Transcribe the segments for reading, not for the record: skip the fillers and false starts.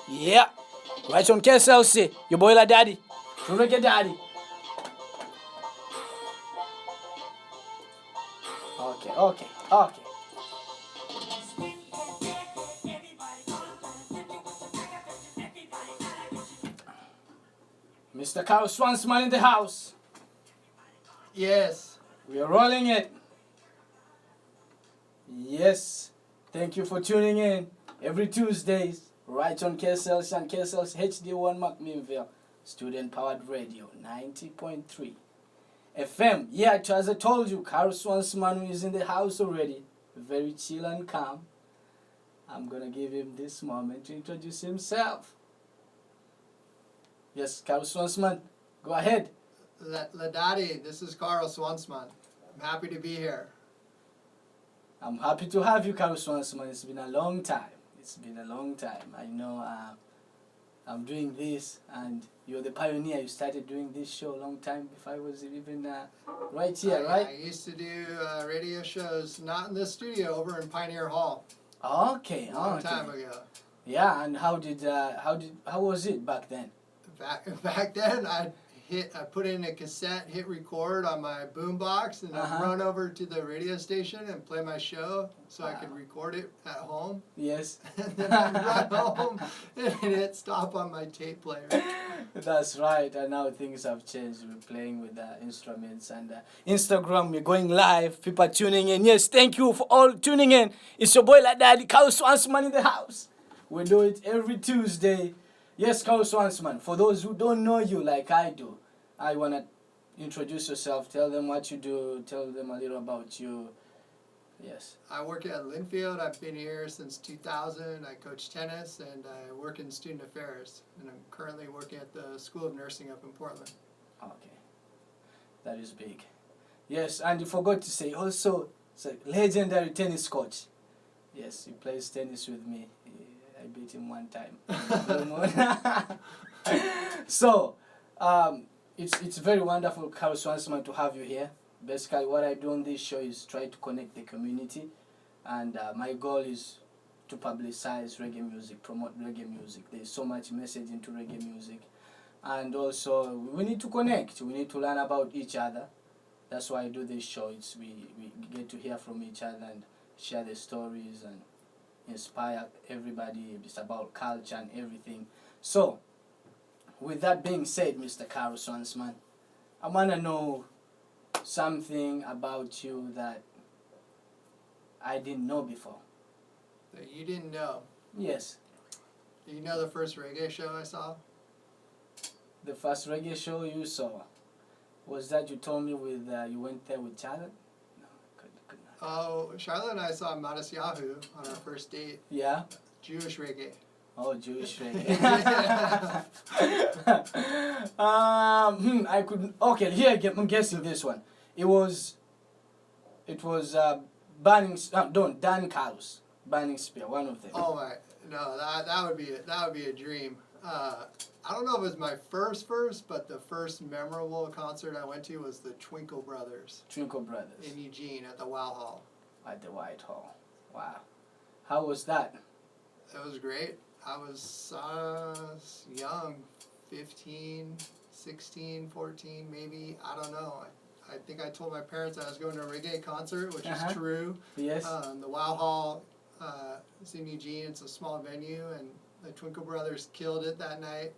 Yeah. Right on KSLC. Your boy Ladady. Reggae Daddy. Okay. Mr. Carl Swansman in the house. Yes. We are rolling it. Yes. Thank you for tuning in every Tuesdays, right on KSLC and KSLC HD1 McMinnville, student powered radio 90.3 FM. Yeah, as I told you, Carl Swansman is in the house already. Very chill and calm. I'm gonna give him this moment to introduce himself. Yes, Carl Swansman, go ahead. Ladady, this is Carl Swansman. I'm happy to be here. I'm happy to have you, Carl Swansman. It's been a long time. I know I'm doing this, and you're the pioneer. You started doing this show a long time before I was even right here, right? I used to do radio shows, not in the studio, over in Pioneer Hall. Okay. A long time ago. Yeah, and how was it back then? Back then, I put in a cassette, hit record on my boombox, and I'd run over to the radio station and play my show so I could record it at home. Yes. And then I'd run home and hit stop on my tape player. That's right. And now things have changed. We're playing with instruments and Instagram. We're going live. People are tuning in. Yes, thank you for all tuning in. It's your boy Ladady, Carl Swansman in the house. We do it every Tuesday. Yes, Carl Swansman. For those who don't know you like I do, I want to introduce yourself. Tell them what you do. Tell them a little about you. Yes. I work at Linfield. I've been here since 2000. I coach tennis and I work in student affairs. And I'm currently working at the School of Nursing up in Portland. Okay. That is big. Yes, and you forgot to say also, it's a legendary tennis coach. Yes, he plays tennis with me. I beat him one time. So, it's very wonderful, Carl Swansman, to have you here. Basically, what I do on this show is try to connect the community, and my goal is to publicize reggae music, promote reggae music. There's so much message into reggae music, and also we need to connect. We need to learn about each other. That's why I do this show. We get to hear from each other and share the stories and inspire everybody. It's about culture and everything. So, with that being said, Mr. Carl Swansman, I want to know something about you that I didn't know before. That you didn't know? Yes. Do you know the first reggae show I saw? The first reggae show you saw, was that you told me with you went there with Charlotte? No, could not. Oh, Charlotte and I saw Modest Yahoo on our first date. Yeah? Jewish reggae. Oh, Jewish reggae. I couldn't. Okay, here I'm guessing this one. It was Burning. Don't Dan Carlos, Burning Spear, one of them. Oh my, no, that would be a dream. I don't know if it was my first, but the first memorable concert I went to was the Twinkle Brothers. Twinkle Brothers. In Eugene at the Wow Hall. At the White Hall. Wow. How was that? It was great. I was young, 15, 16, 14 maybe. I don't know. I think I told my parents I was going to a reggae concert, which is true. Yes. The Wow Hall is in Eugene. It's a small venue, and the Twinkle Brothers killed it that night.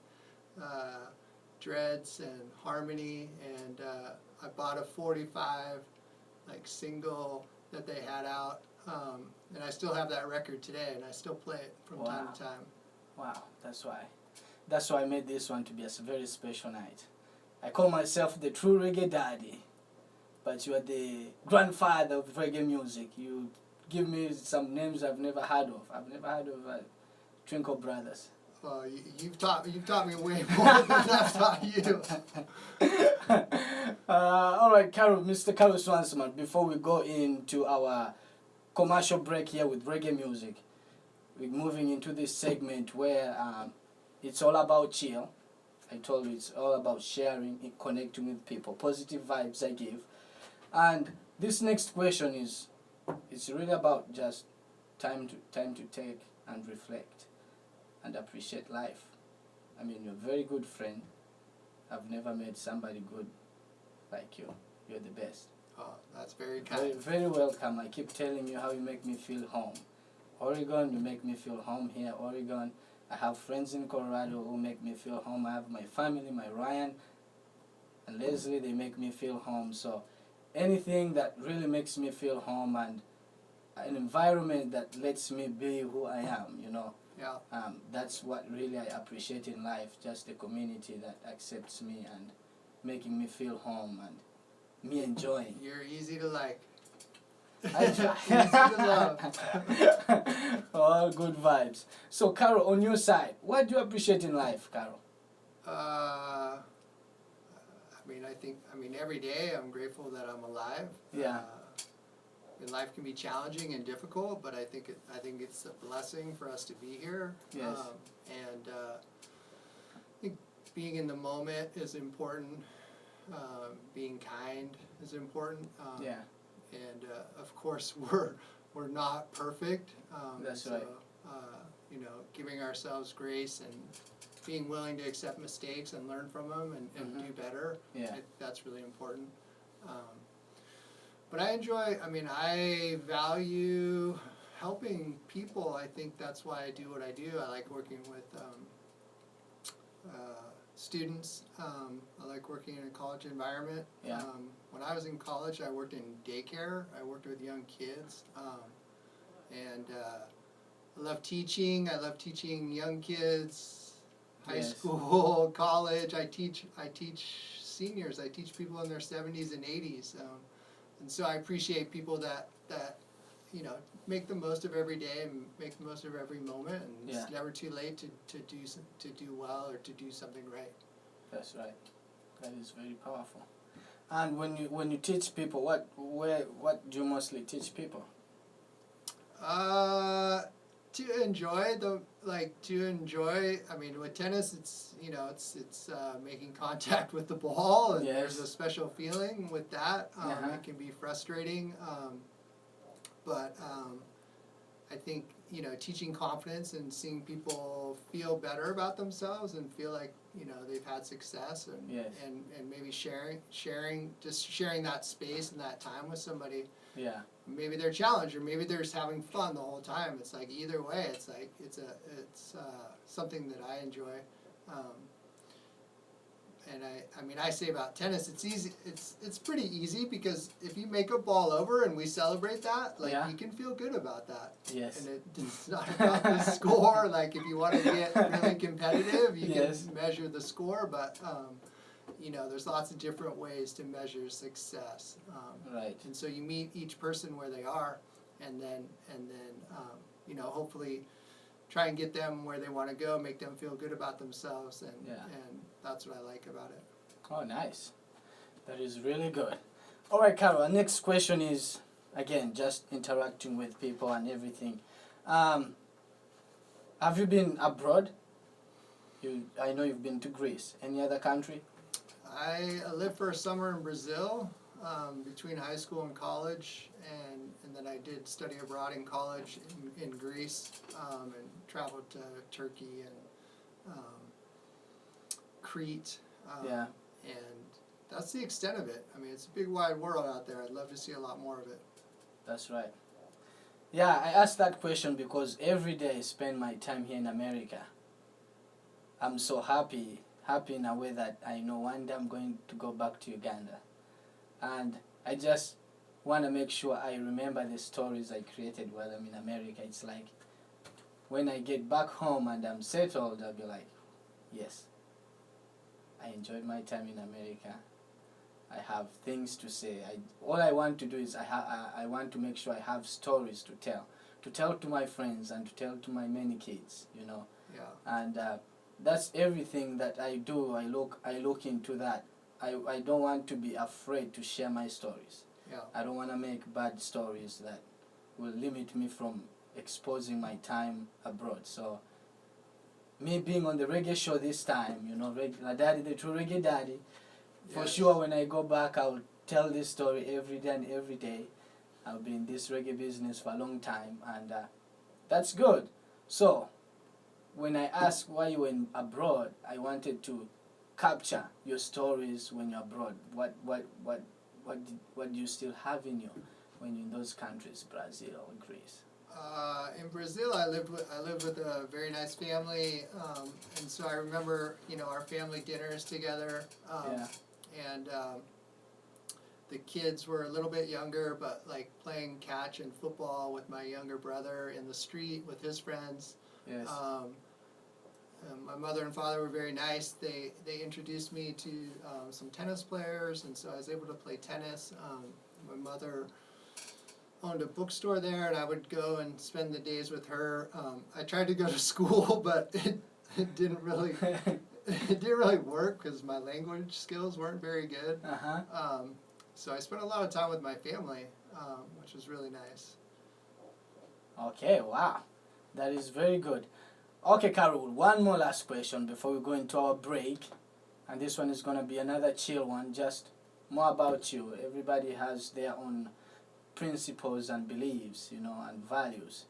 Dreads and Harmony, and I bought a 45 single that they had out, and I still have that record today, and I still play it from time to time. Wow, that's why I made this one to be a very special night. I call myself the true reggae daddy, but you are the grandfather of reggae music. You give me some names I've never heard of. I've never heard of Twinkle Brothers. Well, you've taught me way more than I've taught you. All right, Mr. Carl Swansman, before we go into our commercial break here with reggae music, we're moving into this segment where it's all about chill. I told you it's all about sharing and connecting with people, positive vibes I give. And this next question it's really about just time to take and reflect. and appreciate life. I mean, you're a very good friend. I've never met somebody good like you. You're the best. Oh, that's very Very, kind. very welcome. I keep telling you how you make me feel home. Oregon, you make me feel home here. Oregon, I have friends in Colorado who make me feel home. I have my family, my Ryan and Leslie, they make me feel home. So anything that really makes me feel home and an environment that lets me be who I am, you know, Yeah. that's what really I appreciate in life, just the community that accepts me and making me feel home and me enjoying. You're easy to like. I try. Easy to love. All good vibes. So, Carol, on your side, what do you appreciate in life, Carol? I mean, every day I'm grateful that I'm alive. Yeah. And life can be challenging and difficult, but I think it's a blessing for us to be here. Yes. I think being in the moment is important. Being kind is important. Yeah. And of course, we're not perfect. That's so, right. You know, giving ourselves grace and being willing to accept mistakes and learn from them and do better. Yeah. That's really important. But I value helping people. I think that's why I do what I do. I like working with students. I like working in a college environment. Yeah. When I was in college, I worked in daycare. I worked with young kids. I love teaching. I love teaching young kids, high Yes. school, college. I teach seniors. I teach people in their 70s and 80s. And so I appreciate people that you know, make the most of every day and make the most of every moment. And Yeah. it's never too late to do well or to do something right. That's right. That is very powerful. And when you teach people, what do you mostly teach people? To enjoy. I mean, with tennis, it's making contact with the ball, and Yes. there's a special feeling with that. Uh-huh. It can be frustrating, but I think teaching confidence and seeing people feel better about themselves and feel like they've had success, and Yes. and maybe sharing that space and that time with somebody. Yeah. Maybe they're challenged, or maybe they're just having fun the whole time. It's like either way, it's like it's something that I enjoy. And I say about tennis, it's easy. It's pretty easy because if you make a ball over and we celebrate that, like Yeah. you can feel good about that. Yes. And it's not about the score. Like if you want to get really competitive, you Yes. can measure the score, but there's lots of different ways to measure success. Right. And so you meet each person where they are, and then hopefully try and get them where they want to go, make them feel good about themselves, and that's what I like about it. Oh, nice. That is really good. All right, Carol, our next question is, again, just interacting with people and everything. Have you been abroad? I know you've been to Greece. Any other country? I lived for a summer in Brazil, between high school and college, and then I did study abroad in college in Greece, and traveled to Turkey and Crete. Yeah. And that's the extent of it. I mean, it's a big wide world out there. I'd love to see a lot more of it. That's right. Yeah, I asked that question because every day I spend my time here in America. I'm so happy in a way that I know one day I'm going to go back to Uganda. And I just want to make sure I remember the stories I created while I'm in America. It's like when I get back home and I'm settled, I'll be like, yes, I enjoyed my time in America. I have things to say. All I want to do is I want to make sure I have stories to tell to my friends and to tell to my many kids, Yeah. And that's everything that I do. I look into that. I don't want to be afraid to share my stories. Yeah. I don't want to make bad stories that will limit me from exposing my time abroad. So me being on the reggae show this time, Ladady, the true reggae daddy, for Yes. sure when I go back I'll tell this story every day and every day. I'll be in this reggae business for a long time, and that's good. So when I asked why you were abroad, I wanted to capture your stories when you're abroad. What do you still have in you when you're in those countries, Brazil or Greece? In Brazil, I lived with a very nice family, and so I remember, our family dinners together, Yeah. and the kids were a little bit younger, but like playing catch and football with my younger brother in the street with his friends. Yes. My mother and father were very nice. They introduced me to some tennis players, and so I was able to play tennis. My mother owned a bookstore there, and I would go and spend the days with her. I tried to go to school, but it didn't really work because my language skills weren't very good. Uh-huh. So I spent a lot of time with my family, which was really nice. Okay, wow. That is very good. Okay, Carol, one more last question before we go into our break. And this one is going to be another chill one, just more about you. Everybody has their own principles and beliefs, and values.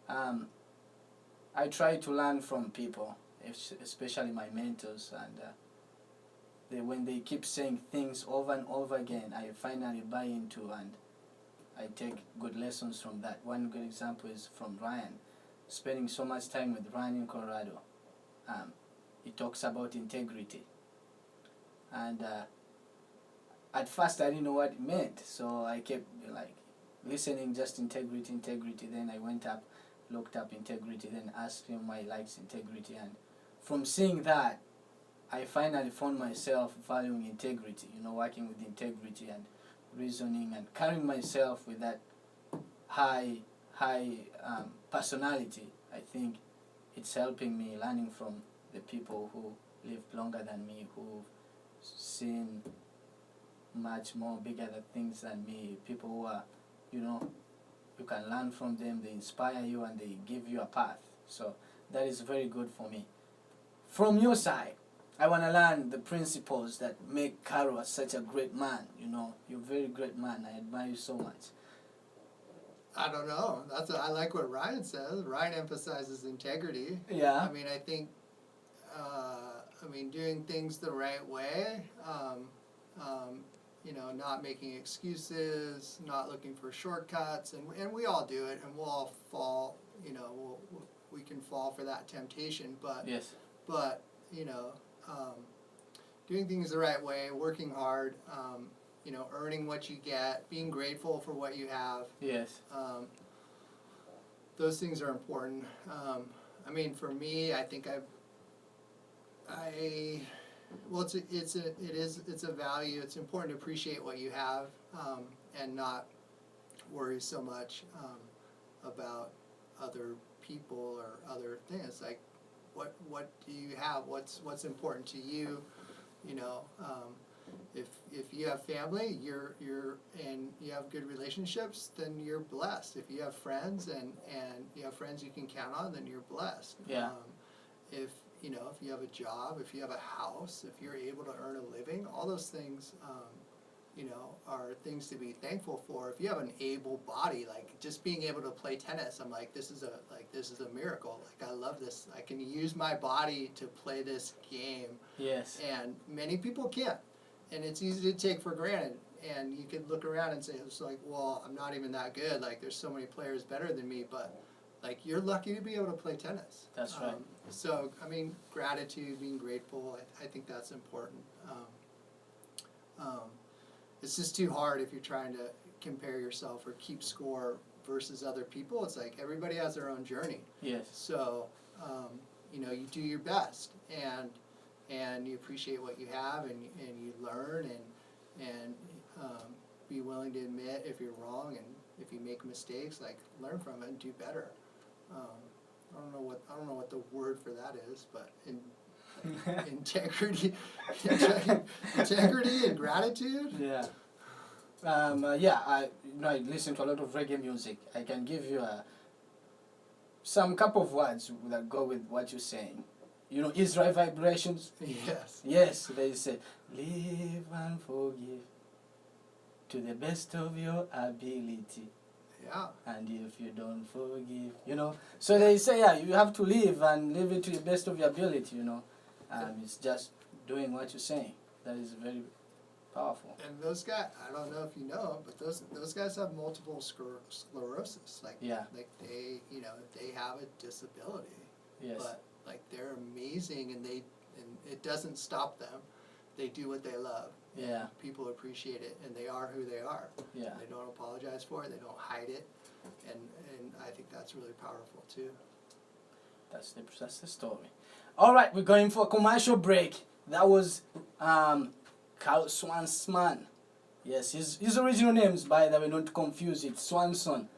I try to learn from people, especially my mentors, and when they keep saying things over and over again, I finally buy into, and I take good lessons from that. One good example is from Ryan. Spending so much time with Ryan in Colorado. He talks about integrity. And at first I didn't know what it meant, so I kept listening, just integrity. Then I went up, looked up integrity, then asked him why he likes integrity. And from seeing that, I finally found myself valuing integrity, working with integrity and reasoning and carrying myself with that high personality. I think it's helping me, learning from the people who lived longer than me, who've seen much more bigger things than me, people who are, you can learn from them, they inspire you and they give you a path. So that is very good for me. From your side, I want to learn the principles that make Caro such a great man. You're a very great man. I admire you so much. I don't know. I like what Ryan says. Ryan emphasizes integrity. Yeah. I mean, I think, doing things the right way, not making excuses, not looking for shortcuts, and we all do it, and we'll all fall, we can fall for that temptation, but, yes. But, doing things the right way, working hard, earning what you get, being grateful for what you have. Yes. Those things are important. For me, I think it's a value. It's important to appreciate what you have, and not worry so much about other people or other things. Like, what do you have? What's important to you? If you have family, and you have good relationships, then you're blessed. If you have friends and you have friends you can count on, then you're blessed. Yeah. If you have a job, if you have a house, if you're able to earn a living, all those things, are things to be thankful for. If you have an able body, like just being able to play tennis, I'm like, this is a miracle. Like, I love this. I can use my body to play this game. Yes. And many people can't. And it's easy to take for granted. And you could look around and say, it's like, well, I'm not even that good. Like, there's so many players better than me. But, like, you're lucky to be able to play tennis. That's right. So, gratitude, being grateful, I think that's important. It's just too hard if you're trying to compare yourself or keep score versus other people. It's like everybody has their own journey. Yes. So, you do your best, and you appreciate what you have, and you learn, and be willing to admit if you're wrong, and if you make mistakes, like, learn from it and do better. I don't know what the word for that is, but integrity and gratitude. Yeah. I listen to a lot of reggae music. I can give you some couple of words that go with what you're saying. Israel vibrations. Yes. Yes, they say, live and forgive to the best of your ability. Yeah. And if you don't forgive, you know. So they say, yeah, you have to live and live it to the best of your ability, you know. It's just doing what you're saying. That is very powerful. And those guys, I don't know if you know, but those guys have multiple sclerosis. Like, Yeah. like they, they have a disability. Yes. But like they're amazing, and it doesn't stop them. They do what they love. Yeah. People appreciate it, and they are who they are. Yeah. They don't apologize for it. They don't hide it, and I think that's really powerful too. That's the story. All right, we're going for a commercial break. That was Carl Swansman. Yes, his original names, by the way, don't confuse it, Swanson.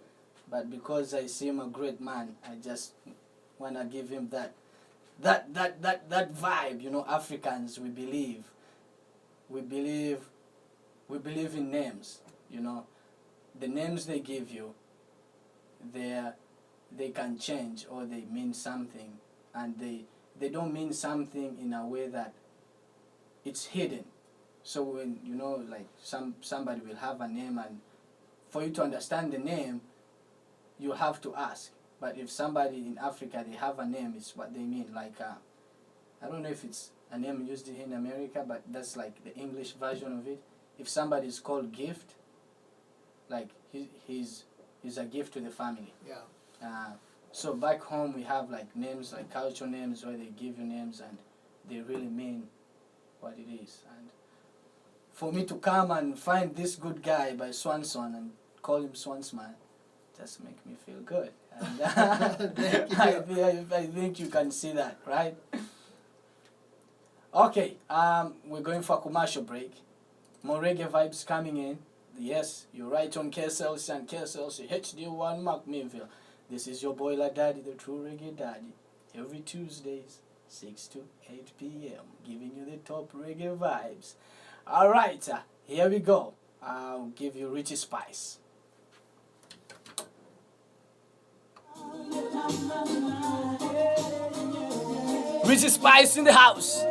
But because I see him a great man, I just wanna give him that vibe. You know, Africans, we believe in names. You know, the names they give you, they can change, or they mean something, and they don't mean something in a way that it's hidden. So when, you know, like somebody will have a name, and for you to understand the name, you have to ask. But if somebody in Africa, they have a name, it's what they mean. Like, I don't know if it's a name used in America, but that's like the English version of it. If somebody is called Gift, like he's a gift to the family. Yeah. So back home we have like names, like cultural names, where they give you names and they really mean what it is. And for me to come and find this good guy by Swanson and call him Swansman, just make me feel good. And I think you can see that, right? Okay, we're going for a commercial break. More reggae vibes coming in. Yes, you're right on KSLC and KSLC HD1 Macmillville. This is your boy Ladady, the true reggae daddy. Every Tuesdays, 6 to 8 p.m. Giving you the top reggae vibes. Alright, here we go. I'll give you Richie Spice. Richie Spice in the house.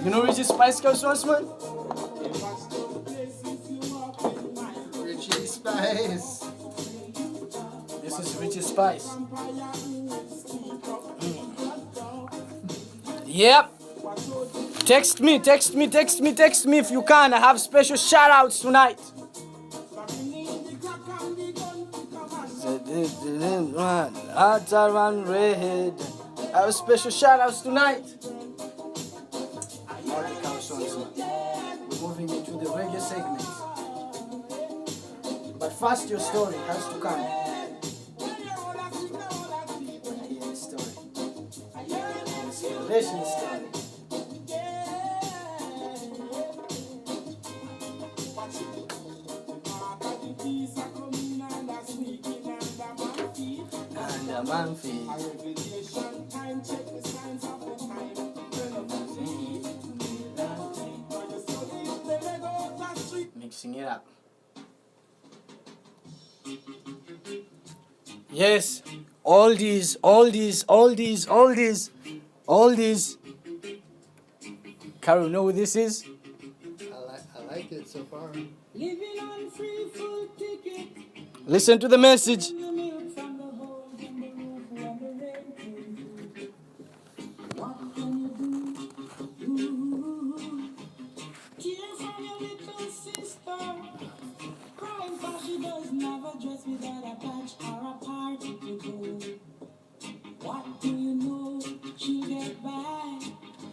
You know Richie Spice goes once, man? Richie Spice. This is Richie Spice. Yep. Text me if you can. I have special shout outs tonight. Red. I have special shout outs tonight. Alright, we're moving into the reggae segment. But first, your story has to come. Hear the story. Inspiration story. And the man feels. Mixing it up. Yes, all these. Carol, know what this is? I like it so far. Listen to the message. What do you know? She'll get by.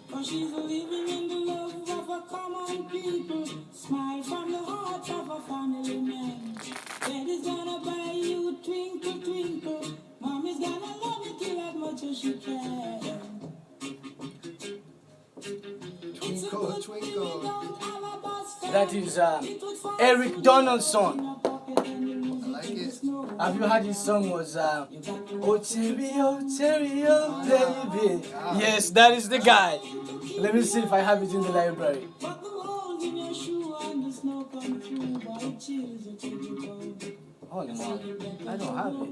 For she's living in the love of a common people. Smile from the heart of a family man. Daddy's gonna buy you twinkle, twinkle. Mommy's gonna love you till as much as she can. Twinkle, twinkle. That is Eric Donaldson. I like it. Have you heard his song was Oh Cherry, baby? Yes, that is the guy. Let me see if I have it in the library. Hold on, I don't have it.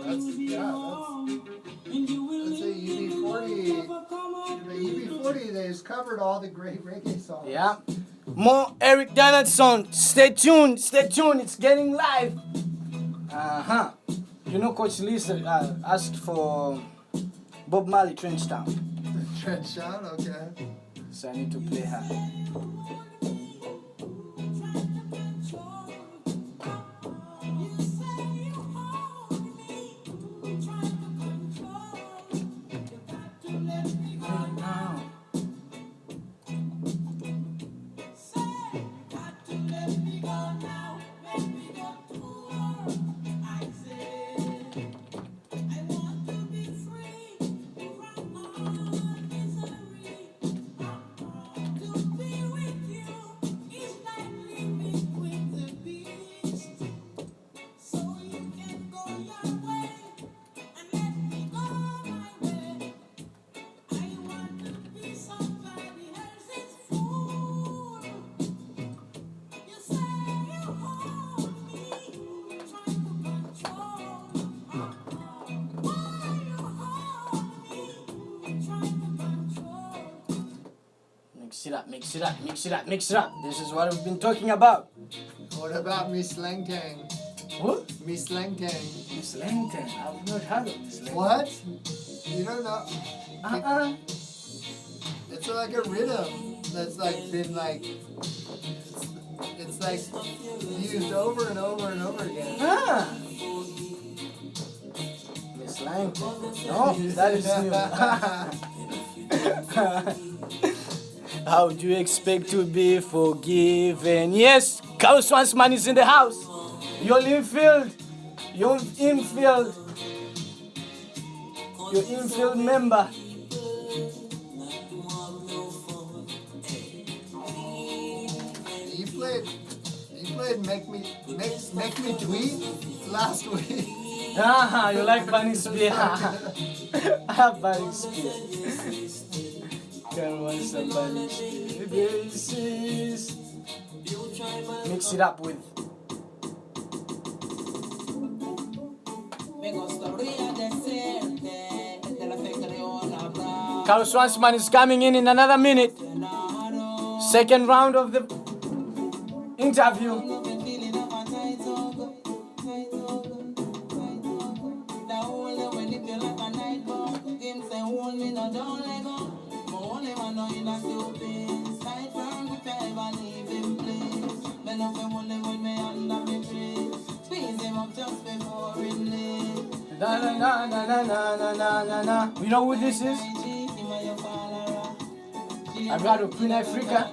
That's a UB40. The UB40, they've covered all the great reggae songs. Yeah. More Eric Donaldson. Stay tuned. Stay tuned. It's getting live. You know, Coach Lisa asked for Bob Marley, Trench Town. Trench Town, okay. So I need to play her. Mix it up, mix it up, mix it up, mix it up. This is what we've been talking about. What about Miss Langtang? What? Miss Langtang. Miss Langton. I've not heard of Miss Langton. What? You don't know? It's like a rhythm that's like been like, it's like used over and over and over again. Miss Langton. No, that is new. How do you expect to be forgiven? Yes, Carl Swansman is in the house. Your infield. Your infield. Your infield member. You played Make Me Tweet last week. You like Bunny Spear. Bunny Spear. Can want some Bunny Spear basis. Mix it up with Carl Swansman is coming in another minute. Second round of the interview. You know who this is? I've got a Queen Africa.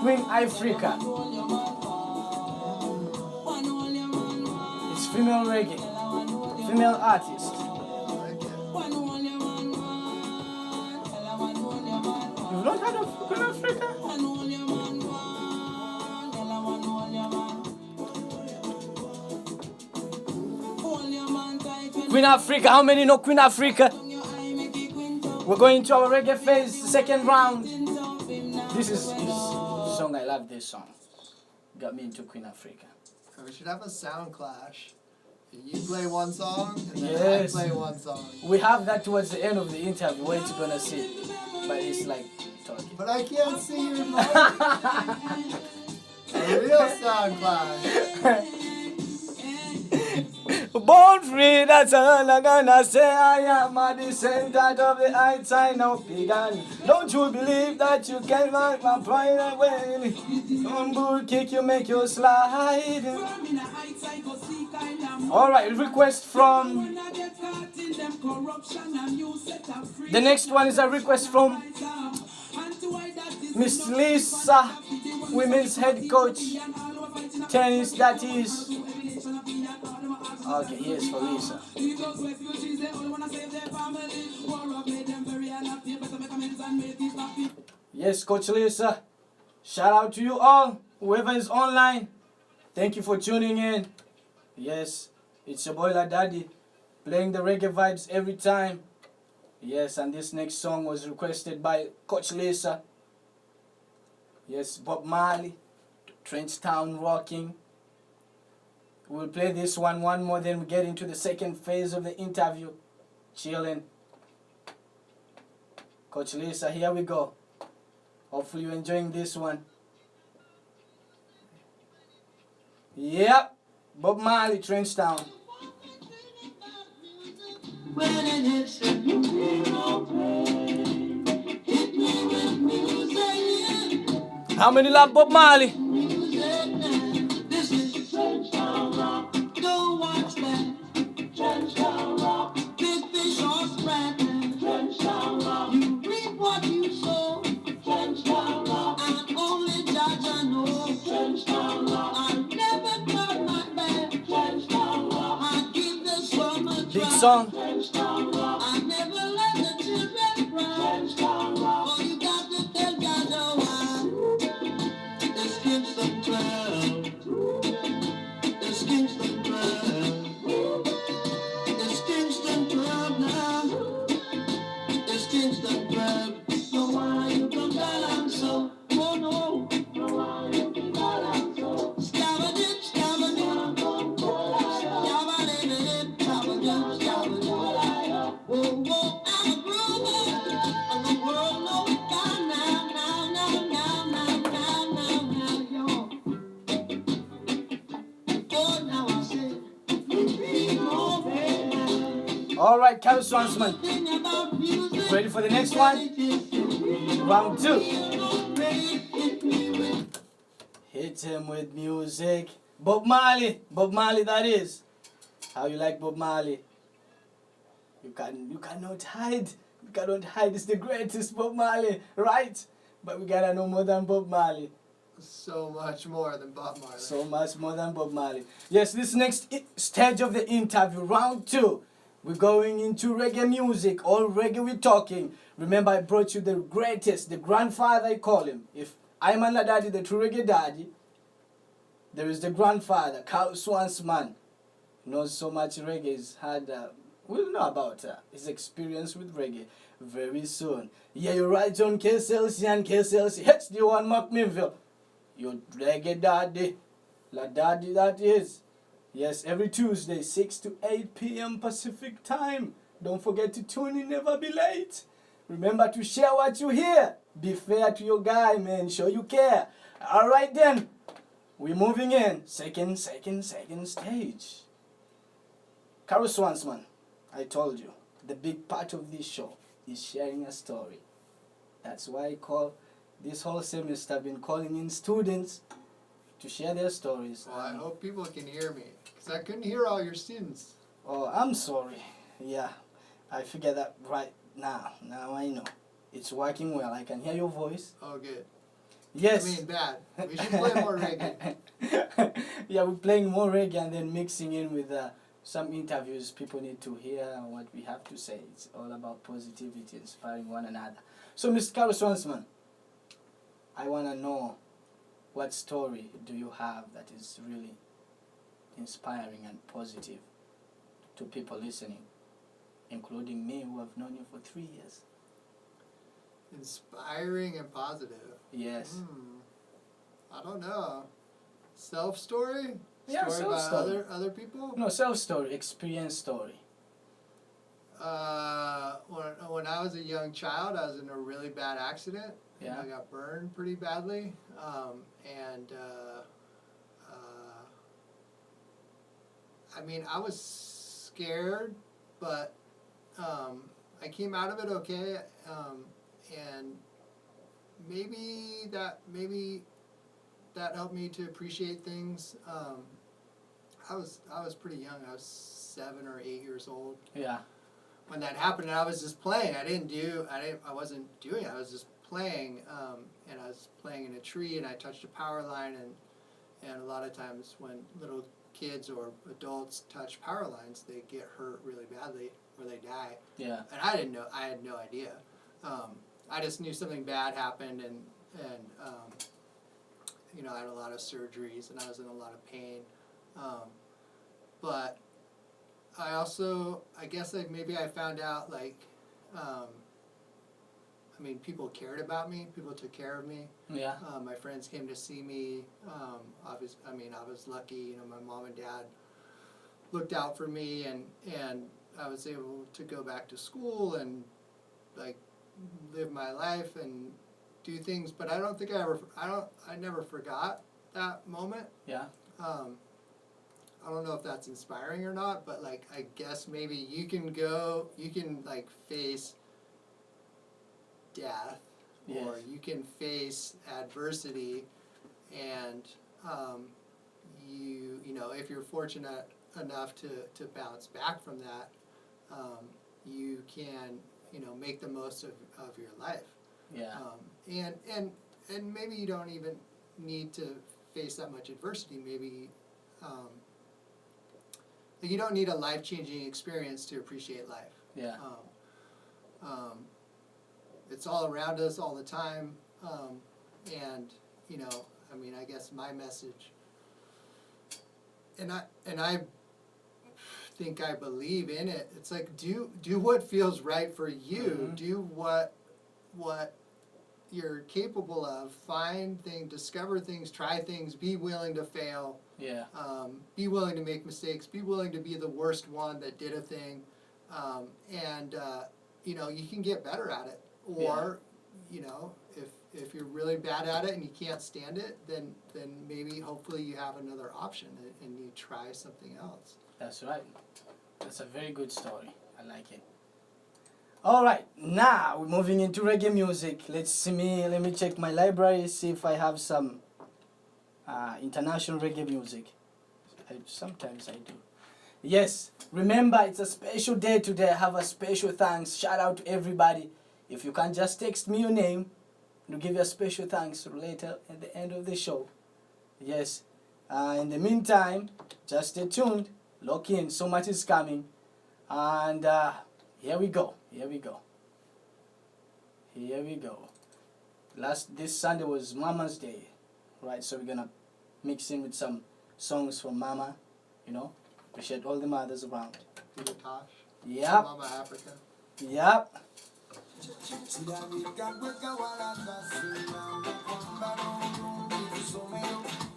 Queen Africa. It's female reggae. Female artist. You've not heard of Queen Africa? Queen Africa, how many know Queen Africa? We're going to our reggae phase, second round. This is song, I love this song. Got me into Queen Africa. So we should have a sound clash. You play one song, and then Yes. I play one song. We have that towards the end of the interview where it's gonna sit. But it's like talking. But I can't see your mic. A real sound clash. Born free, that's all I'm gonna say. I am a descendant of the heights I now began. Don't you believe that you can knock my pride away? One bull kick you, make you slide. Alright, request from... The next one is a request from Miss Lisa, women's head coach, tennis that is. Okay, here's for Lisa. Yes, Coach Lisa. Shout out to you all, whoever is online. Thank you for tuning in. Yes, it's your boy Ladady, playing the reggae vibes every time. Yes, and this next song was requested by Coach Lisa. Yes, Bob Marley, Trench Town Rocking. We'll play this one more, then we get into the second phase of the interview. Chilling. Coach Lisa, here we go. Hopefully you're enjoying this one. Yep. Bob Marley, Trench Town. When it hits the hero hit me with music, How many love Bob Marley? music now. This is Trenchtown Rock. Don't watch that. Trenchtown Rock. Big fish are scrapping. Trenchtown Rock. You reap what you sow. Trenchtown Rock. And only judge I know. Trenchtown Rock. I never turn my back. Trenchtown Rock. I give the summer Big try. song. I never let the children cry. Oh, you got to tell God why. Let's give some time. Let's give some time. Let's give some time now. Let's give some time. So why you come down so? Oh no. So why you come down so? Scabba-dip, scabba-dip. Scabba-dip, scabba-dip, scabba-dip. Whoa, whoa, I'm a groover, and the world knows it now, yo. Oh, now I say, be over. All right, Carol Swansman. Thing about music, Ready for the next one? Round 2. Hit him with music. Bob Marley. Bob Marley, that is. How you like Bob Marley? You cannot hide. You cannot hide. It's the greatest Bob Marley, right? But we gotta know more than Bob Marley. So much more than Bob Marley. So much more than Bob Marley. Yes, this next stage of the interview, round 2. We're going into reggae music. All reggae we're talking. Remember, I brought you the greatest, the grandfather, I call him. If I'm a Ladady, the true reggae daddy, there is the grandfather, Carl Swansman. Knows so much reggae. He's had, we'll know about his experience with reggae very soon. Yeah, you're right on KSLC and KSLC. HD1 Macmillville. Your reggae daddy. Ladady, that is. Yes, every Tuesday, 6 to 8 p.m. Pacific time. Don't forget to tune in, never be late. Remember to share what you hear. Be fair to your guy, man. Show you care. All right, then. We're moving in. Second stage. Carol Swansman, I told you, the big part of this show is sharing a story. That's why I call this whole semester, I've been calling in students to share their stories. Well, I hope people can hear me, because I couldn't hear all your students. Oh, I'm sorry. Yeah, I figured that right now. Now I know. It's working well. I can hear your voice. Oh, good. Yes. I mean, bad. We should play more reggae. Yeah, we're playing more reggae and then mixing in with some interviews. People need to hear what we have to say. It's all about positivity, inspiring one another. So, Mr. Carol Swansman, I want to know, what story do you have that is really inspiring and positive to people listening, including me who have known you for 3 years? Inspiring and positive. Yes. I don't know. Self-story? Yeah, Story about self-story. other people? No, self-story, experience story. When I was a young child, I was in a really bad accident. Yeah. I got burned pretty badly. I mean, I was scared, but I came out of it okay. And maybe that helped me to appreciate things. I was pretty young. I was 7 or 8 years old Yeah. when that happened, and I was just playing. I wasn't doing it. I was just playing, and I was playing in a tree, and I touched a power line, and a lot of times when little kids or adults touch power lines, they get hurt really badly or they die. Yeah. And I didn't know. I had no idea. I just knew something bad happened, and I had a lot of surgeries, and I was in a lot of pain. But I also, I guess maybe I found out, people cared about me. People took care of me. Yeah. My friends came to see me. I was lucky. My mom and dad looked out for me, and I was able to go back to school and live my life and do things, but I don't think I never forgot that moment. Yeah. I don't know if that's inspiring or not, but like I guess maybe you can like face death, Yes. or you can face adversity, and you know, if you're fortunate enough to bounce back from that, you can, you know, make the most of your life. Yeah. And maybe you don't even need to face that much adversity. Maybe like you don't need a life-changing experience to appreciate life. Yeah. It's all around us all the time, and you know, I mean, I guess my message, and I think I believe in it. It's like do what feels right for you. Mm-hmm. Do what you're capable of. Find things, discover things, try things. Be willing to fail. Yeah. Be willing to make mistakes. Be willing to be the worst one that did a thing, and you know, you can get better at it. Or, you know, if you're really bad at it and you can't stand it, then maybe hopefully you have another option and you try something else. That's right. That's a very good story. I like it. All right, now we're moving into reggae music. Let me check my library, see if I have some international reggae music. Sometimes I do. Yes, remember it's a special day today. I have a special thanks. Shout out to everybody. If you can just text me your name, to give you a special thanks later at the end of the show. Yes. In the meantime, just stay tuned. Lock in. So much is coming. And here we go. Here we go. Here we go. This Sunday was Mama's Day. Right, so we're going to mix in with some songs from Mama. You know, appreciate all the mothers around. Tosh. Yep. Mama Africa. Yep.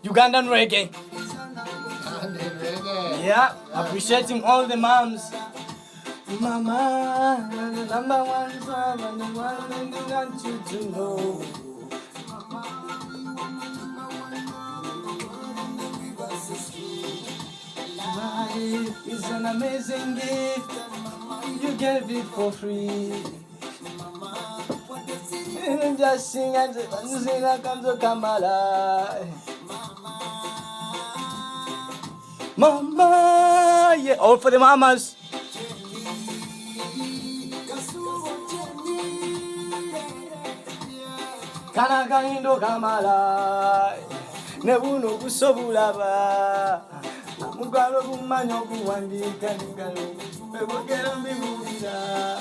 Ugandan reggae. Yeah, appreciating all the moms. Mama, the number one song and the one I want you to know. Life is an amazing gift. You gave it for free. And just sing and sing like I'm so Kamala. Mama, yeah, all for the mamas. Kanaka indo Kamala. Nebuno kusobulaba. Mugalo kumanyo kuwandika ngalo. Bebogera mbibulira.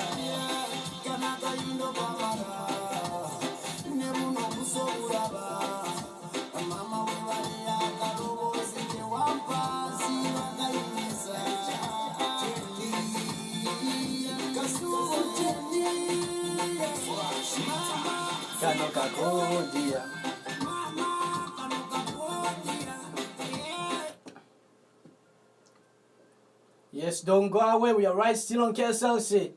Yes, don't go away. We are right still on KSLC.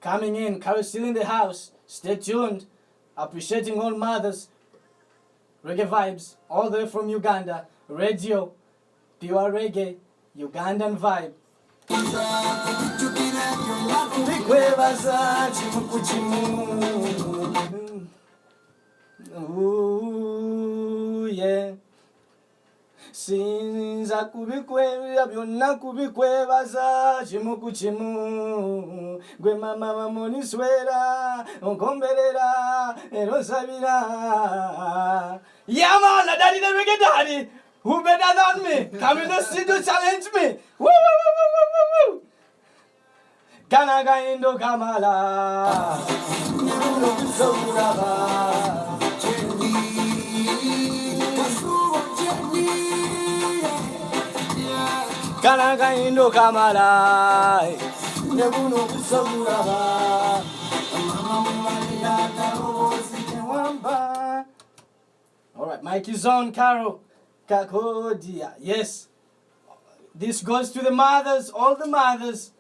Coming in, Carol still in the house. Stay tuned. Appreciating all mothers. Reggae vibes, all the way from Uganda. Radio, pure reggae, Ugandan vibe. Ooh, yeah. Sinza kubikweba byonna kubikwebaza kimu ku kimu gwe mama wamuniswera onkomberera era osabira. Yeah man, Ladady the Reggae Daddy. Who better than me? Come in the studio, challenge me. Woo, woo, woo, woo, woo, woo. Kanaga indo kamala. Kanaga indo kamala. Nebuno kusabulaba. All right, mic is on, Carol. Kakodia. Yes. This goes to the mothers, all the mothers.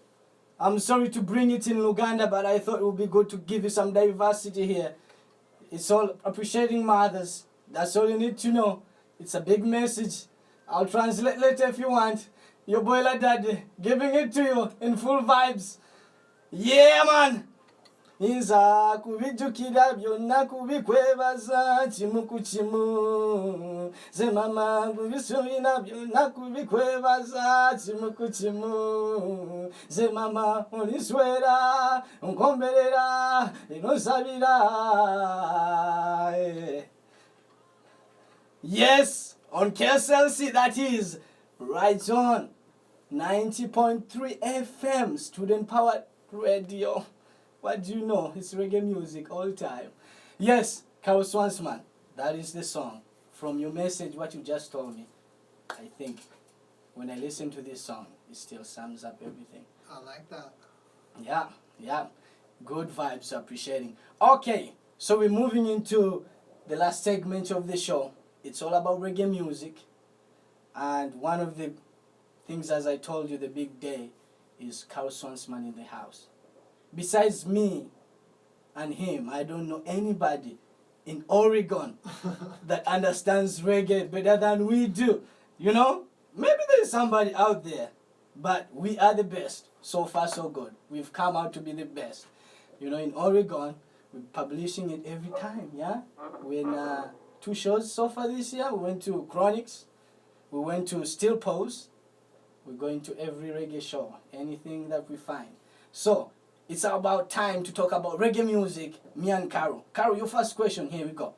I'm sorry to bring it in Uganda, but I thought it would be good to give you some diversity here. It's all appreciating mothers. That's all you need to know. It's a big message. I'll translate later if you want. Your boy Ladady giving it to you in full vibes. Yeah, man. Nza kubijukira byonna kubikwebaza kimu ku kimu ze mama kubisuubira byonna kubikwebaza kimu ku kimu ze mama oliswera nkomberera enosabira. Yes, on KSLC, that is right on 90.3 FM, student powered radio. What do you know? It's reggae music all time. Yes, Carol Swansman, that is the song. From your message, what you just told me, I think when I listen to this song, it still sums up everything. I like that. Yeah. Good vibes, appreciating. Okay, so we're moving into the last segment of the show. It's all about reggae music. And one of the things, as I told you, the big day is Carol Swansman in the house. Besides me and him, I don't know anybody in Oregon that understands reggae better than we do. You know, maybe there's somebody out there, but we are the best. So far, so good. We've come out to be the best. You know, in Oregon, we're publishing it every time, yeah? We're in 2 shows so far this year. We went to Chronics. We went to Still Pose. We're going to every reggae show, anything that we find. So, it's about time to talk about reggae music, me and Carol. Carol, your first question, here we go.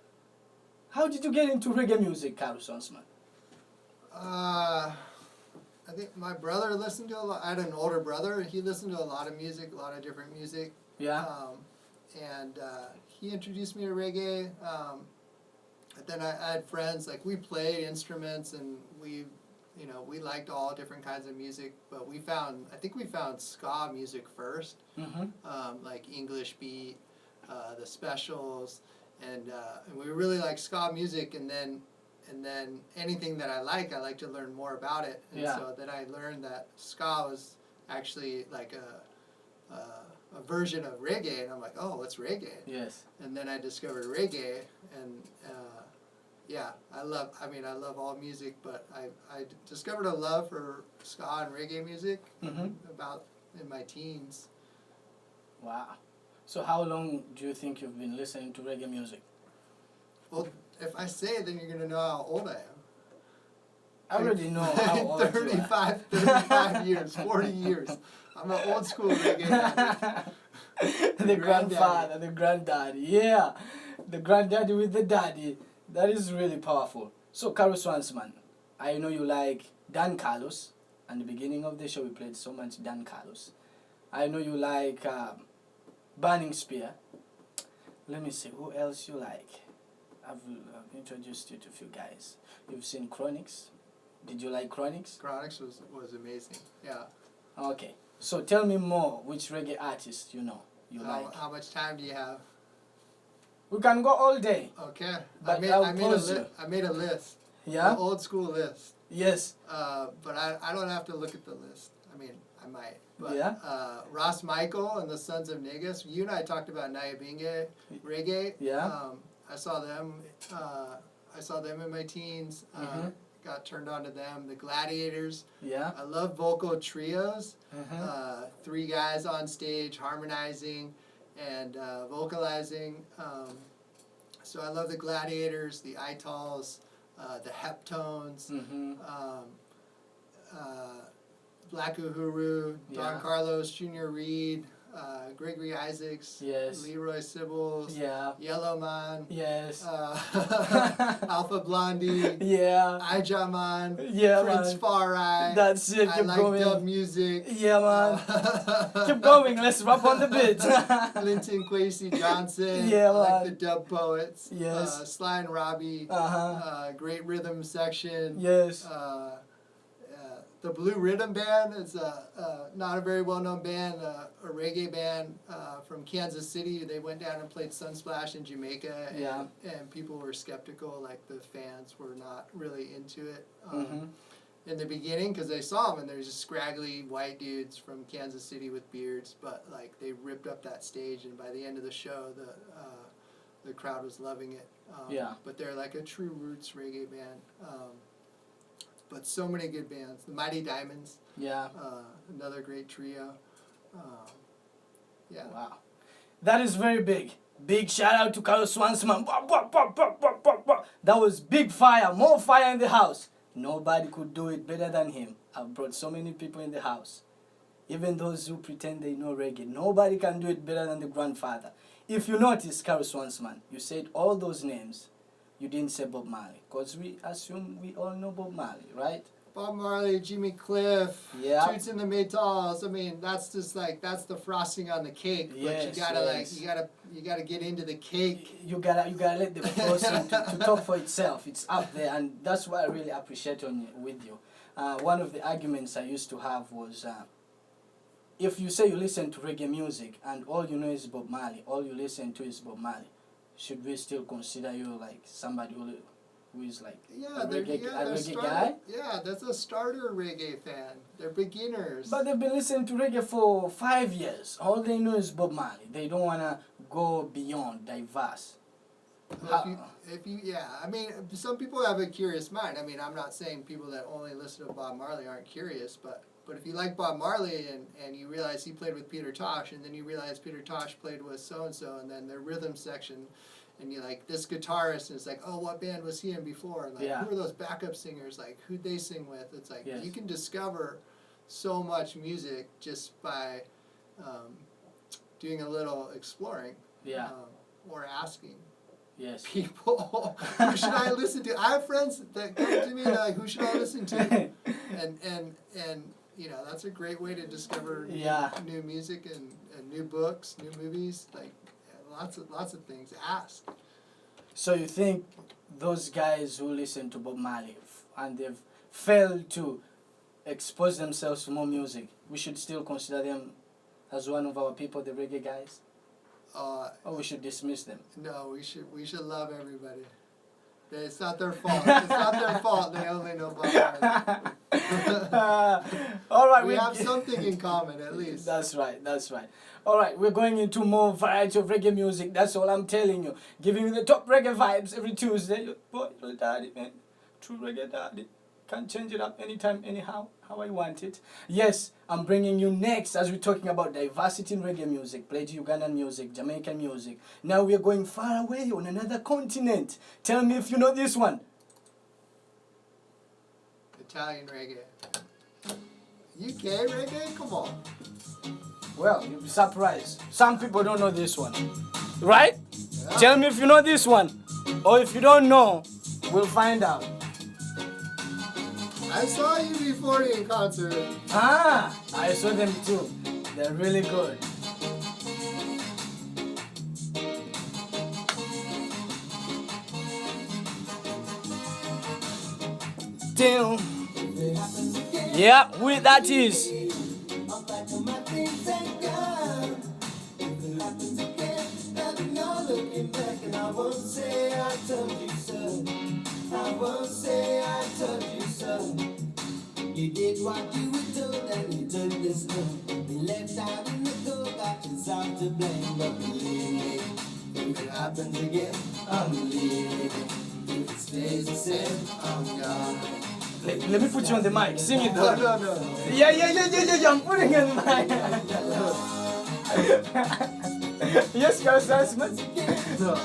How did you get into reggae music, Carol Swansman? I think my brother listened to a lot. I had an older brother. He listened to a lot of music, a lot of different music. Yeah. And he introduced me to reggae. And then I had friends, like we played instruments and we liked all different kinds of music, but I think we found ska music first, like English beat, the Specials, and we really liked ska music, and then anything that I like to learn more about it, and so then I learned that ska was actually like a version of reggae, and I'm like, oh, what's reggae? Yes. And then I discovered reggae, and I love all music, but I discovered a love for ska and reggae music about in my teens. Wow. So how long do you think you've been listening to reggae music? Well, if I say it, then you're going to know how old I am. I already know how old you are. 35 years, 40 years. I'm an old school reggae guy. The grandfather, the granddaddy, yeah. The granddaddy with the daddy. That is really powerful. So, Carol Swansman, I know you like Dan Carlos. At the beginning of the show, we played so much Dan Carlos. I know you like Burning Spear. Let me see, who else you like? I've introduced you to a few guys. You've seen Chronics. Did you like Chronics? Chronics was amazing, yeah. Okay, so tell me more, which reggae artist you know, you like. How much time do you have? We can go all day. Okay. But I made a list. Yeah? An old school list. Yes. But I don't have to look at the list. I mean, I might. But, Yeah? Ross Michael and the Sons of Negus. You and I talked about Nyabinga reggae. Yeah. I saw them in my teens. Got turned on to them. The Gladiators. Yeah. I love vocal trios. 3 guys on stage harmonizing and vocalizing. So I love the Gladiators, the Itals, the Heptones, Black Uhuru, Don Carlos, Junior Reed, Gregory Isaacs, Yes. Leroy Sibbles, Yeah. Yellowman, Yes. Alpha Blondie, Yeah. Ijaman, Yeah, Prince man. Farai. That's it. I Keep like going. dub music. Yeah, man. Keep going. Let's rap on the beat. Linton Kwesi Johnson. Yeah, I like man. the dub poets. Yes. Sly and Robbie. Great rhythm section. Yes. The Blue Rhythm Band is not a very well-known band, a reggae band from Kansas City. They went down and played Sunsplash in Jamaica, and people were skeptical, like the fans were not really into it. in the beginning because they saw them and they're just scraggly white dudes from Kansas City with beards, but like they ripped up that stage, and by the end of the show, the crowd was loving it. Yeah. But they're like a true roots reggae band. But so many good bands. The Mighty Diamonds. Yeah. Another great trio. Yeah. Wow. That is very big. Big shout out to Carlos Swansman. That was big fire. More fire in the house. Nobody could do it better than him. I've brought so many people in the house. Even those who pretend they know reggae. Nobody can do it better than the grandfather. If you notice, Carlos Swansman, you said all those names. You didn't say Bob Marley. Because we assume we all know Bob Marley, right? Bob Marley, Jimmy Cliff, Yeah. Toots and the Maytals. I mean, that's just like that's the frosting on the cake. But Yes, you gotta yes. you gotta get into the cake. You gotta let the person to talk for itself. It's up there, and that's what I really appreciate with you. One of the arguments I used to have was, if you say you listen to reggae music and all you know is Bob Marley, all you listen to is Bob Marley, should we still consider you like somebody who is like a reggae guy? Yeah, that's a starter reggae fan. They're beginners. But they've been listening to reggae for 5 years. All they know is Bob Marley. They don't wanna go beyond, diverse. I mean, some people have a curious mind. I mean, I'm not saying people that only listen to Bob Marley aren't curious, but if you like Bob Marley and you realize he played with Peter Tosh, and then you realize Peter Tosh played with so-and-so, and then their rhythm section, and you like this guitarist, and it's like, oh, what band was he in before? And like, Yeah. who are those backup singers? Like, who'd they sing with? It's like, Yes. you can discover so much music just by doing a little exploring. Yeah. Or asking Yes. people, who should I listen to? I have friends that come to me and they're like, who should I listen to? And you know, that's a great way to discover new music and new books, new movies, like lots of things. Ask. So you think those guys who listen to Bob Marley and they've failed to expose themselves to more music, we should still consider them as one of our people, the reggae guys? Or we should dismiss them? No, we should love everybody. It's not their fault. It's not their fault. They only know Bob Marley. All right, we have something in common at least. That's right. That's right. All right, we're going into more variety of reggae music. That's all I'm telling you. Giving you the top reggae vibes every Tuesday. Boy, Ladady, man, true reggae daddy. Can change it up anytime, anyhow, how I want it. Yes, I'm bringing you next as we're talking about diversity in reggae music, played Ugandan music, Jamaican music. Now we're going far away on another continent. Tell me if you know this one. Italian reggae. UK reggae? Come on. Well, you'll be surprised. Some people don't know this one. Right? Yeah. Tell me if you know this one. Or if you don't know, we'll find out. I saw you before in concert. Ah, I saw them too. They're really good. Damn. Yeah, that is. You did what you were told and you took this love. You left out in the cold, got yourself to blame. But believe me, if it happens again, I'm leaving. If it stays the same, I'm gone. Let me put you on the mic. Sing it though. No. Yeah. I'm putting it on the mic. Yes, guys, that's much. No.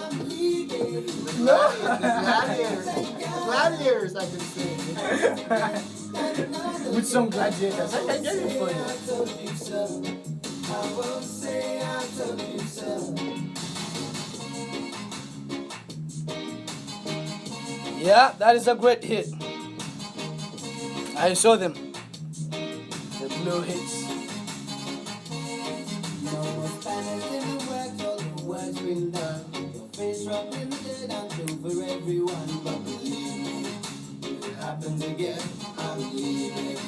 Gladiators, I can sing. With some gladiators, I can get it for you. I won't say I told you so. Yeah, that is a great hit. I saw them. The blue hits. No more Spanish in the works, all the work's been done. Your face rubbed in the dirt, I'm true for everyone. But believe me, if it happens again, I'm leaving.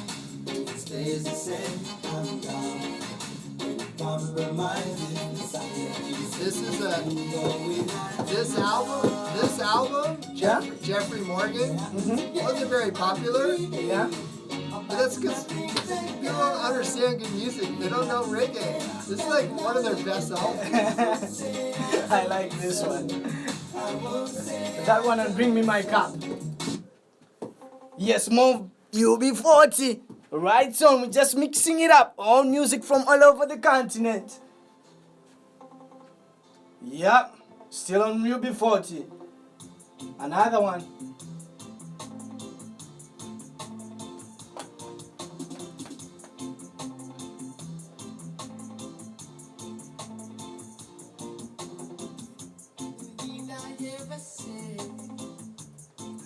If it stays the same, I'm gone. When it compromises, it's like This album, Yeah? Jeffrey Morgan, wasn't very popular. Yeah? But that's because people don't understand good music. They don't know reggae. This is like one of their best albums. I like this one. That one and Bring Me My Cup. Yes, more UB40. Right on, we're just mixing it up. All music from all over the continent. Yep, still on UB40. Another one.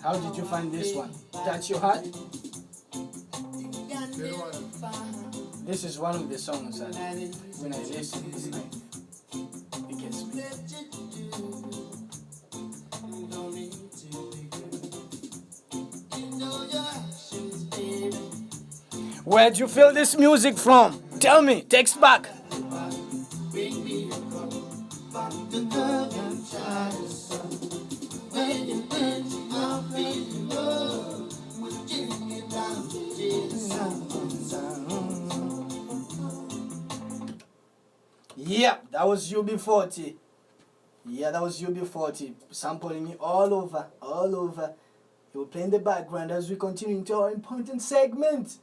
How did you find this one? Touch Your Heart? Good one. This is one of the songs that when I listen, it's like, it gets me. Where'd you feel this music from? Tell me, text back. Yeah, that was UB40. Yeah, that was UB40. Sampling it all over, all over. He will play in the background as we continue into our important segment.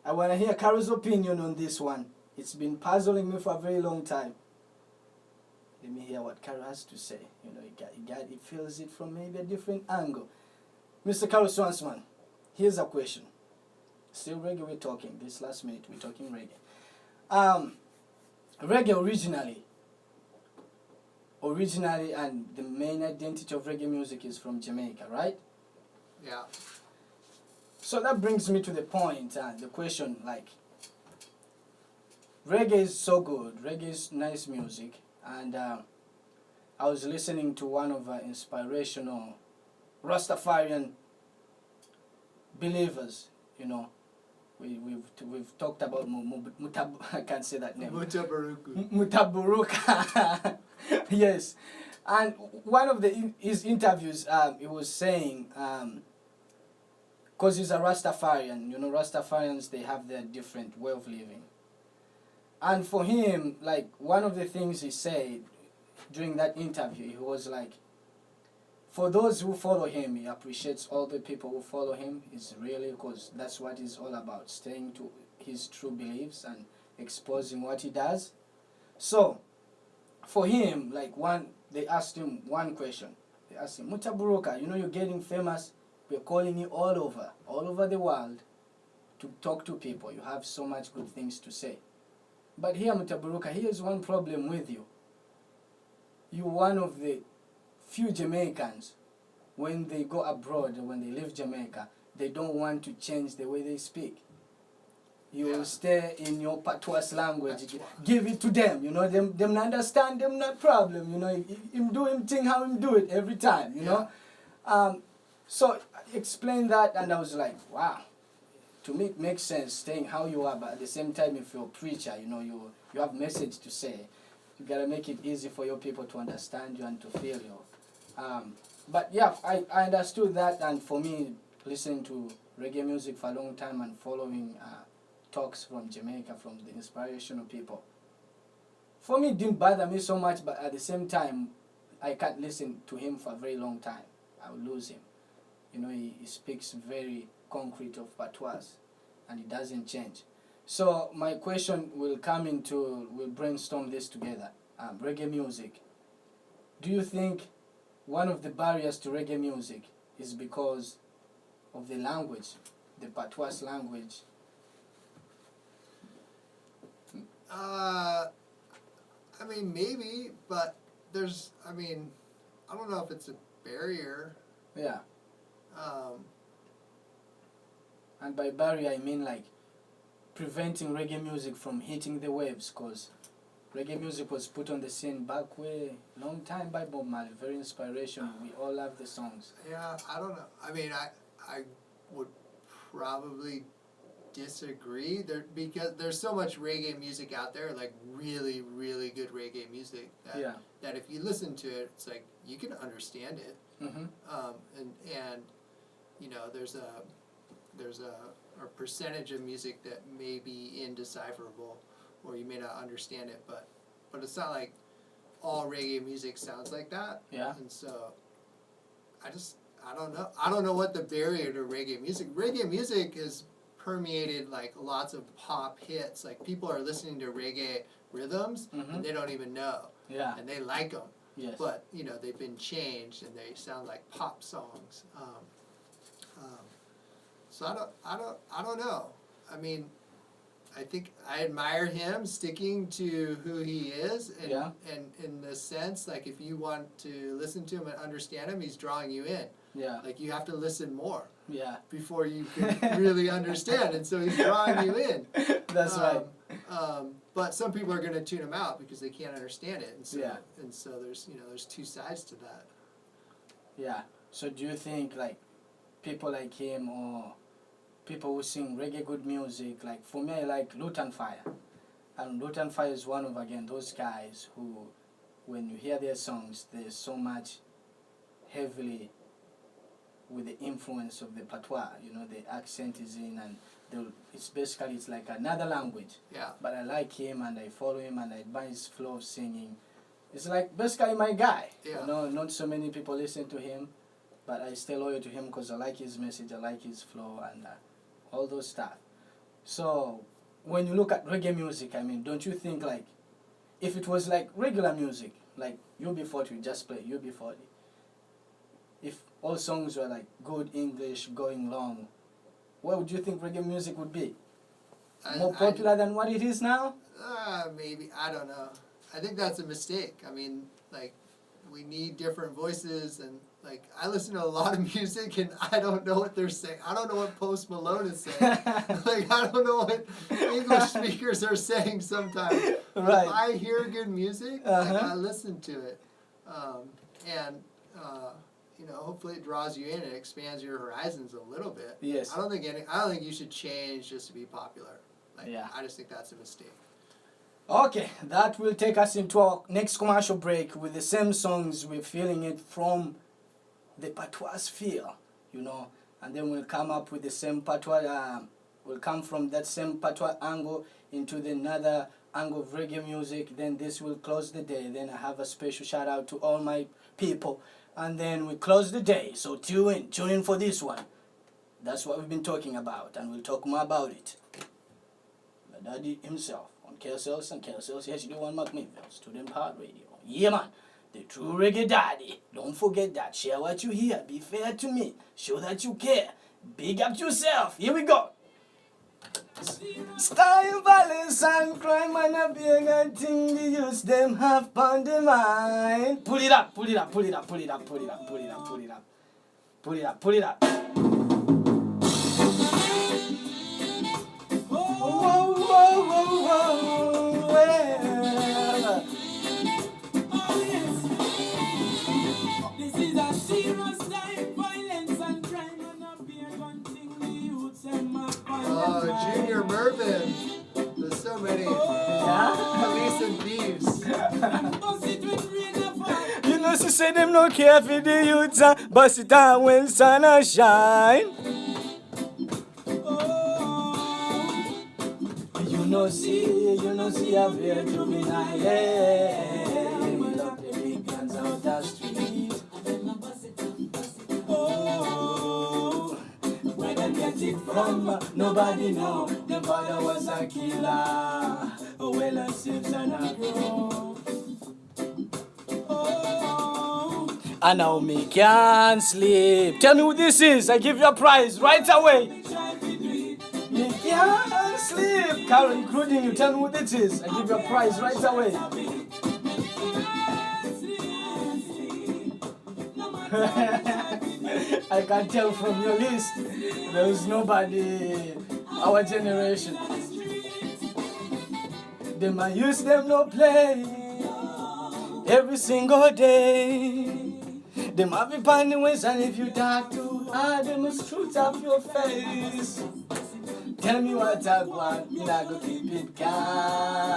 I want to hear Carol's opinion on this one. It's been puzzling me for a very long time. Let me hear what Carol has to say. You know, it feels it from maybe a different angle. Mr. Carol Swansman, here's a question. Still reggae we're talking. This last minute we're talking reggae. Reggae originally, and the main identity of reggae music is from Jamaica, right? Yeah. So that brings me to the point, the question, like, reggae is so good, reggae is nice music, and I was listening to one of our inspirational Rastafarian believers, you know. We've talked about I can't say that name. Mutaburuka. Yes. And one of his interviews, he was saying, because he's a Rastafarian, you know, Rastafarians, they have their different way of living. And for him, like, one of the things he said during that interview, he was like, for those who follow him, he appreciates all the people who follow him. It's really, because that's what he's all about, staying to his true beliefs and exposing what he does. So, for him, like, they asked him one question. They asked him, Mutaburuka, you know, you're getting famous. We're calling you all over the world to talk to people. You have so much good things to say. But here, Mutaburuka, here's one problem with you. You're one of the few Jamaicans, when they go abroad, when they leave Jamaica, they don't want to change the way they speak. You stay in your patois language, give it to them, you know, them understand, them not problem, you know, him do him thing how him do it every time, you know. So explain that, and I was like, wow, to me it makes sense staying how you are, but at the same time, if you're a preacher, you know, you have message to say, you gotta make it easy for your people to understand you and to feel you. But yeah, I understood that, and for me, listening to reggae music for a long time and following talks from Jamaica, from the inspirational people, for me, it didn't bother me so much, but at the same time, I can't listen to him for a very long time. I will lose him. You know, he speaks very concrete of patois, and it doesn't change. So my question we'll brainstorm this together. Reggae music. Do you think one of the barriers to reggae music is because of the language, the patois language? I mean, maybe, but I don't know if it's a barrier. Yeah. And by barrier, I mean like preventing reggae music from hitting the waves, because reggae music was put on the scene back way, long time by Bob Marley, very inspirational. We all love the songs. Yeah, I don't know. I mean, I would probably disagree because there's so much reggae music out there, like really, really good reggae music that if you listen to it, it's like you can understand it. Mm-hmm. And you know, there's a or percentage of music that may be indecipherable, or you may not understand it, but it's not like all reggae music sounds like that. Yeah. And so, I don't know. I don't know what the barrier to reggae music. Reggae music is permeated like lots of pop hits. Like people are listening to reggae rhythms and they don't even know. Yeah. And they like them. Yes. But they've been changed and they sound like pop songs. So I don't know. I mean, I think I admire him sticking to who he is, and in the sense, like if you want to listen to him and understand him, he's drawing you in. Yeah. Like you have to listen more. Yeah. Before you can really understand, and so he's drawing you in. That's right. But some people are going to tune him out because they can't understand it, and so there's there's two sides to that. Yeah. So do you think like people like him or people who sing reggae good music, like for me I like Lutan Fire. And Lutan Fire is one of again those guys who when you hear their songs there's so much heavily with the influence of the patois, the accent is in and it's like another language. Yeah. But I like him and I follow him and I admire his flow of singing. It's like basically my guy. Yeah. Not so many people listen to him, but I stay loyal to him because I like his message, I like his flow and all those stuff. So when you look at reggae music, I mean, don't you think like if it was like regular music, like UB40, just play UB40. If all songs were like good English going long, what would you think reggae music would be? More popular than what it is now? Maybe. I don't know. I think that's a mistake. I mean, like, we need different voices, and like, I listen to a lot of music, and I don't know what they're saying. I don't know what Post Malone is saying. Like, I don't know what English speakers are saying sometimes. Right. If I hear good music, like, I listen to it, and hopefully it draws you in and expands your horizons a little bit. Yes. I don't think you should change just to be popular. Like, Yeah. I just think that's a mistake. Okay, that will take us into our next commercial break with the same songs. We're feeling it from the patois feel, and then we'll come up with the same patois. We'll come from that same patois angle into another angle of reggae music. Then this will close the day. Then I have a special shout out to all my people. And then we close the day. So tune in for this one. That's what we've been talking about, and we'll talk more about it. Ladady himself on KSLs and KSLs HD1 McMinnville, Student Powered Radio. Yeah, man, the true reggae daddy. Don't forget that. Share what you hear. Be fair to me. Show that you care. Big up yourself. Here we go. Style, violence, and crime, and a big thing the use them have on the mind. Pull it up, pull it up, pull it up, pull it up, pull it up, pull it up, pull it up, pull it up, pull it up. Whoa, whoa, whoa, whoa, well. Oh yes, this is a serious time, violence and crime, and a big one thing the youths them have on the mind. Junior Mervin. There's so many. Police and thieves. She say them no care for the youths, bust it down when sun a shine. You see a very juvenile. We love the big guns out the street. Where them get it from, nobody know. The father was a killer. Well, a six and a grow. And now me can't sleep. Tell me who this is. I give you a prize right away. Me can't sleep. Carol, including you. Tell me who this is. I give you a prize right away. I can tell from your list. There is nobody our generation. Them I use them no play. Every single day. Them have it on the ways, and if you talk too hard, them must shoot off your face. Tell me what I want, and I go keep it calm.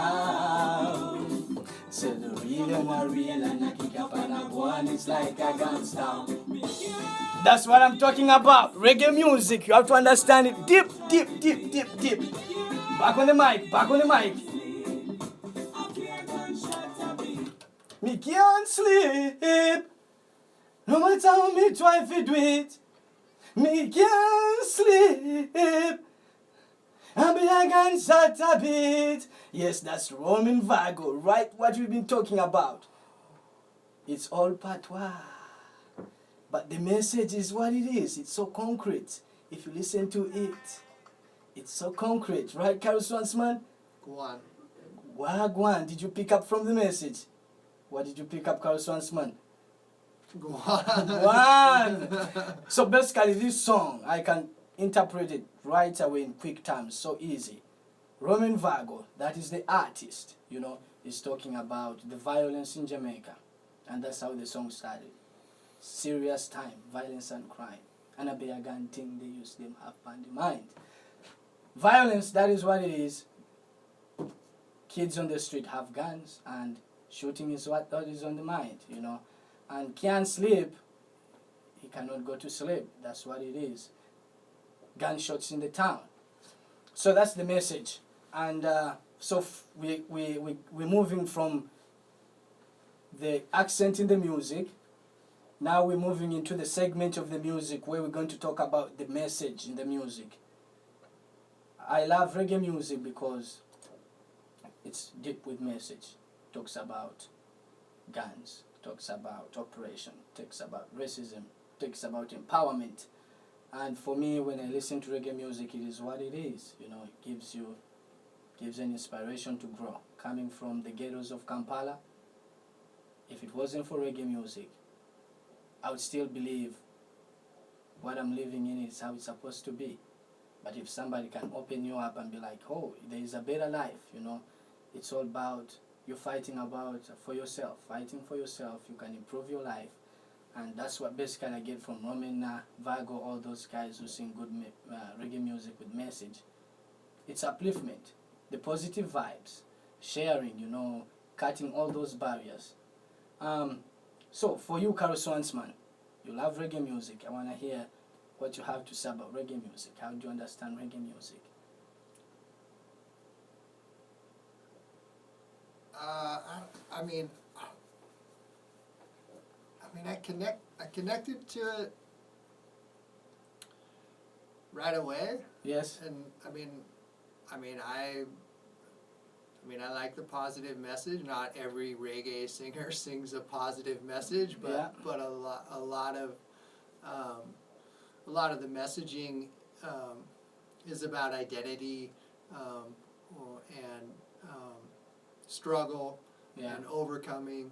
Say the real and a real and a kick up and a go and it's like a gangster. That's what I'm talking about. Reggae music. You have to understand it deep, deep, deep, deep, deep. Back on the mic, back on the mic. Me can't sleep. No matter how me try to do it. Me can't sleep. And be a gunshot a bit. Yes, that's Roman Vago, right? What we've been talking about. It's all patois. But the message is what it is. It's so concrete. If you listen to it, it's so concrete, right, Carol Swansman? Go on. Wagwan, did you pick up from the message? What did you pick up, Carol Swansman? Go on. One. So basically, this song, I can interpret it right away in quick terms, so easy. Roman Vago, that is the artist, is talking about the violence in Jamaica. And that's how the song started. Serious time, violence and crime. And a bear gun thing they use them have on the mind. Violence, that is what it is. Kids on the street have guns and shooting is what is on the mind, And can't sleep, he cannot go to sleep. That's what it is. Gunshots in the town. So that's the message. And we're moving from the accent in the music. Now we're moving into the segment of the music where we're going to talk about the message in the music. I love reggae music because it's deep with message. Talks about guns, talks about operation, talks about racism, talks about empowerment. And for me, when I listen to reggae music, it is what it is. It gives an inspiration to grow. Coming from the ghettos of Kampala, if it wasn't for reggae music, I would still believe what I'm living in is how it's supposed to be. But if somebody can open you up and be like, oh, there is a better life, it's all about you fighting for yourself. Fighting for yourself, you can improve your life. And that's what basically I get from Roman, Vago, all those guys who sing good reggae music with message. It's upliftment, the positive vibes, sharing, cutting all those barriers. So for you, Carol Swansman, you love reggae music. I want to hear what you have to say about reggae music. How do you understand reggae music? I connected to it right away. Yes. And I like the positive message. Not every reggae singer sings a positive message, but Yeah. but a lot of the messaging is about identity and struggle Yeah. and overcoming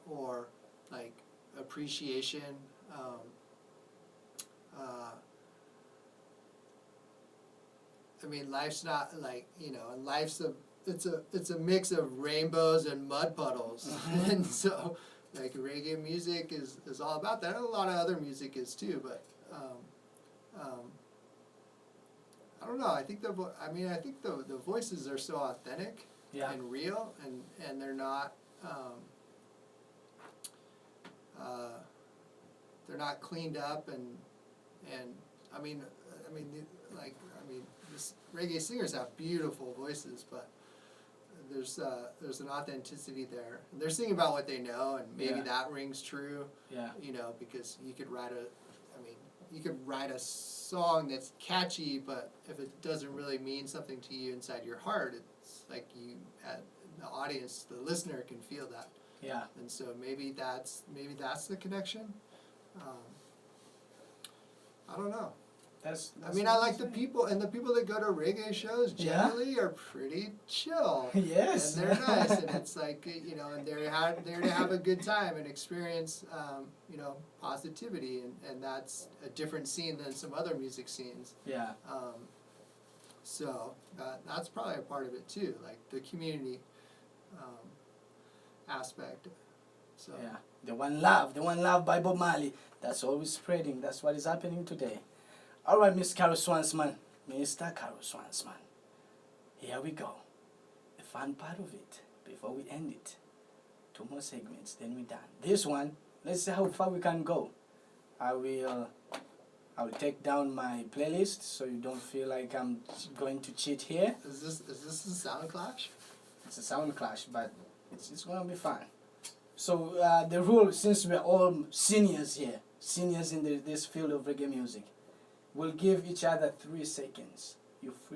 or like appreciation. Life's not like, and life's it's a mix of rainbows and mud puddles. And so like reggae music is all about that. And a lot of other music is too, but I don't know. I think the voices are so authentic. Yeah. And real, and they're not cleaned up, and this reggae singers have beautiful voices, but there's an authenticity there. And they're singing about what they know, and maybe that rings true. Yeah. Because you could write a song that's catchy, but if it doesn't really mean something to you inside your heart, it's like the audience, the listener can feel that. Yeah. And so maybe that's the connection. I don't know. That's I like the people that go to reggae shows generally are pretty chill. Yes. And they're nice, and it's like, and they're there to have a good time and experience, positivity, and that's a different scene than some other music scenes. Yeah. So that's probably a part of it too, like the community aspect. So Yeah. The one love by Bob Marley. That's always spreading. That's what is happening today. All right, Miss Carol Swansman. Mr. Carol Swansman. Here we go. The fun part of it. before we end it. 2 more segments, then we're done. This one, let's see how far we can go. I'll take down my playlist so you don't feel like I'm going to cheat here. Is this a sound clash? It's a sound clash, but it's gonna be fun. So the rule, since we're all seniors here, seniors in this field of reggae music, we'll give each other 3 seconds. You free.